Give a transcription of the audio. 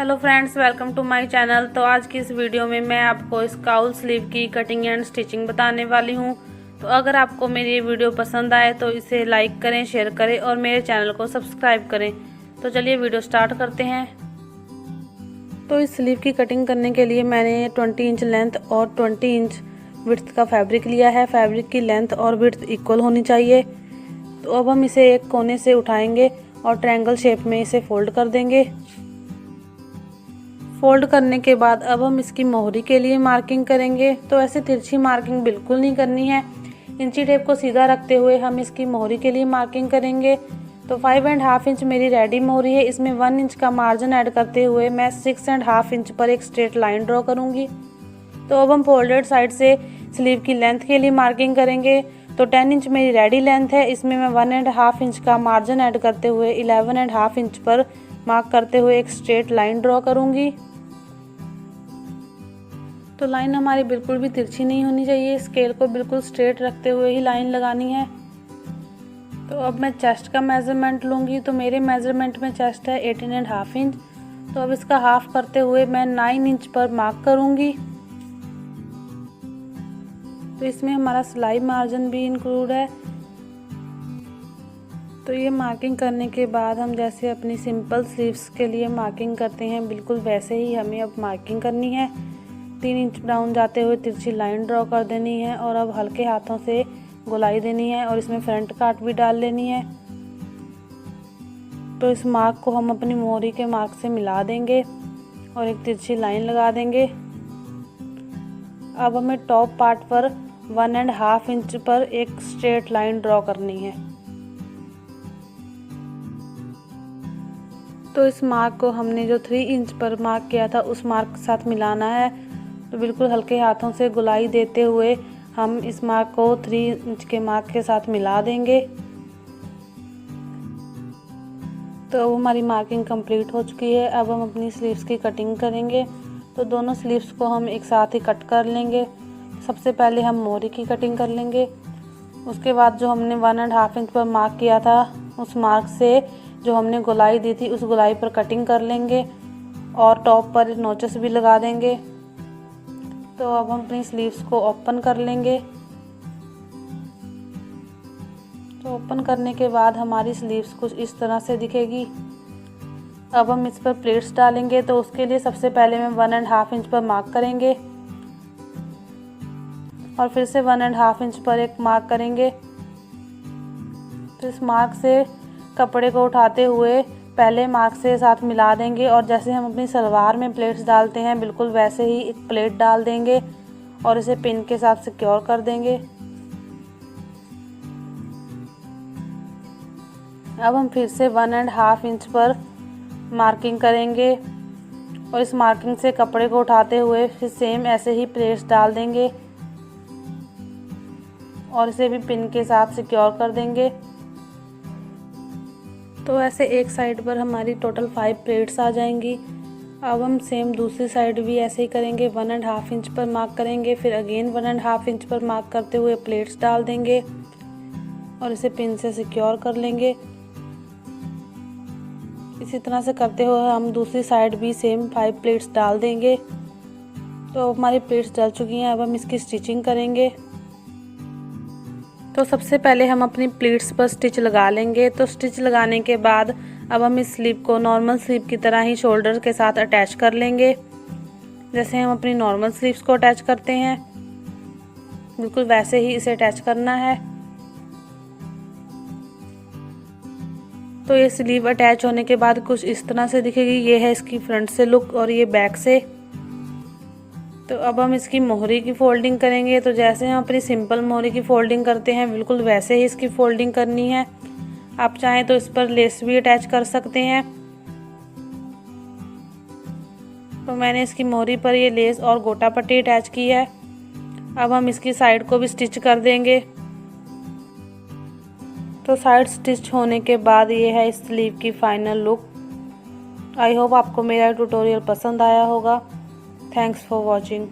Hello friends, welcome to my channel. तो आज की इस वीडियो में मैं आपको इस काउल स्लीव की कटिंग एंड स्टिचिंग बताने वाली हूं। तो अगर आपको मेरी ये वीडियो पसंद आए तो इसे लाइक करें, शेयर करें और मेरे चैनल को सब्सक्राइब करें। तो चलिए वीडियो स्टार्ट करते हैं। तो इस स्लीव की कटिंग करने के लिए मैंने 20 इंच लेंथ और 20 इंच विड्थ का फैब्रिक लिया है। फैब्रिक की लेंथ और विड्थ इक्वल होनी चाहिए। तो अब हम इसे एक कोने से उठाएंगे और ट्रायंगल शेप में इसे फोल्ड कर देंगे। फोल्ड करने के बाद अब हम इसकी मोहरी के लिए मार्किंग करेंगे। तो ऐसे तिरछी मार्किंग बिल्कुल नहीं करनी है। इंची टेप को सीधा रखते हुए हम इसकी मोहरी के लिए मार्किंग करेंगे। तो 5.5 इंच मेरी रेडी मोहरी है। इसमें 1 इंच का मार्जिन ऐड करते हुए मैं 6.5 इंच पर एक स्ट्रेट लाइन ड्रॉ करूंगी। तो अब हम फोल्डेड साइड से स्लीव की लेंथ के लिए मार्किंग करेंगे। तो 10 इंच मेरी रेडी लेंथ है। इसमें मैं 1.5 इंच का मार्जिन ऐड करते हुए 11.5 इंच पर मार्क करते हुए एक स्ट्रेट लाइन ड्रॉ करूंगी। तो लाइन हमारी बिल्कुल भी तिरछी नहीं होनी चाहिए। स्केल को बिल्कुल स्ट्रेट रखते हुए ही लाइन लगानी है। तो अब मैं चेस्ट का मेजरमेंट लूँगी। तो मेरे मेजरमेंट में चेस्ट है 18.5 इंच। तो अब इसका हाफ करते हुए मैं 9 इंच पर मार्क करूँगी। तो इसमें हमारा सिलाई मार्जिन भी इंक्लूड है। तो ये मार्किंग करने के बाद हम जैसे अपनी सिंपल स्लीव्स के लिए मार्किंग करते हैं, बिल्कुल वैसे ही हमें अब मार्किंग करनी है। 3 इंच डाउन जाते हुए तिरछी लाइन ड्रॉ कर देनी है और अब हल्के हाथों से गोलाई देनी है और इसमें फ्रंट काट भी डाल लेनी है। तो इस मार्क को हम अपनी मोहरी के मार्क से मिला देंगे और एक तिरछी लाइन लगा देंगे। अब हमें टॉप पार्ट पर 1.5 इंच पर एक स्ट्रेट लाइन ड्रॉ करनी है। तो इस मार्क को हमने जो 3 इंच पर मार्क किया था उस मार्क के साथ मिलाना है। तो बिल्कुल हल्के हाथों से गोलाई देते हुए हम इस मार्क को 3 इंच के मार्क के साथ मिला देंगे। तो अब हमारी मार्किंग कंप्लीट हो चुकी है। अब हम अपनी स्लीव्स की कटिंग करेंगे। तो दोनों स्लीव्स को हम एक साथ ही कट कर लेंगे। सबसे पहले हम मोहरी की कटिंग कर लेंगे। उसके बाद जो हमने 1.5 इंच पर मार्क किया था उस मार्क से जो हमने गोलाई दी थी उस गोलाई पर कटिंग कर लेंगे और टॉप पर नोचेस भी लगा देंगे। तो अब हम अपनी स्लीव्स को ओपन कर लेंगे। तो ओपन करने के बाद हमारी स्लीव्स कुछ इस तरह से दिखेगी। अब हम इस पर प्लेट्स डालेंगे। तो उसके लिए सबसे पहले हम 1.5 इंच पर मार्क करेंगे और फिर से 1.5 इंच पर एक मार्क करेंगे। तो इस मार्क से कपड़े को उठाते हुए पहले मार्क से साथ मिला देंगे और जैसे हम अपनी सलवार में प्लेट्स डालते हैं बिल्कुल वैसे ही एक प्लेट डाल देंगे और इसे पिन के साथ सिक्योर कर देंगे। अब हम फिर से 1.5 इंच पर मार्किंग करेंगे और इस मार्किंग से कपड़े को उठाते हुए फिर सेम ऐसे ही प्लेट्स डाल देंगे और इसे भी पिन के साथ सिक्योर कर देंगे। तो ऐसे एक साइड पर हमारी टोटल 5 प्लेट्स आ जाएंगी। अब हम सेम दूसरी साइड भी ऐसे ही करेंगे। 1.5 इंच पर मार्क करेंगे, फिर अगेन 1.5 इंच पर मार्क करते हुए प्लेट्स डाल देंगे और इसे पिन से सिक्योर कर लेंगे। इसी तरह से करते हुए हम दूसरी साइड भी सेम 5 प्लेट्स डाल देंगे। तो हमारी प्लेट्स डल चुकी हैं। अब हम इसकी स्टिचिंग करेंगे। तो सबसे पहले हम अपनी प्लीट्स पर स्टिच लगा लेंगे। तो स्टिच लगाने के बाद अब हम इस स्लीव को नॉर्मल स्लीव की तरह ही शोल्डर के साथ अटैच कर लेंगे, जैसे हम अपनी नॉर्मल स्लीव्स को अटैच करते हैं बिल्कुल वैसे ही इसे अटैच करना है। तो ये स्लीव अटैच होने के बाद कुछ इस तरह से दिखेगी। ये है इसकी फ्रंट से लुक और ये बैक से। तो अब हम इसकी मोहरी की फोल्डिंग करेंगे। तो जैसे हम अपनी सिंपल मोहरी की फोल्डिंग करते हैं बिल्कुल वैसे ही इसकी फोल्डिंग करनी है। आप चाहें तो इस पर लेस भी अटैच कर सकते हैं। तो मैंने इसकी मोहरी पर ये लेस और गोटा पट्टी अटैच की है। अब हम इसकी साइड को भी स्टिच कर देंगे। तो साइड स्टिच होने के बाद ये है इस स्लीव की फाइनल लुक। आई होप आपको मेरा ट्यूटोरियल पसंद आया होगा। Thanks for watching.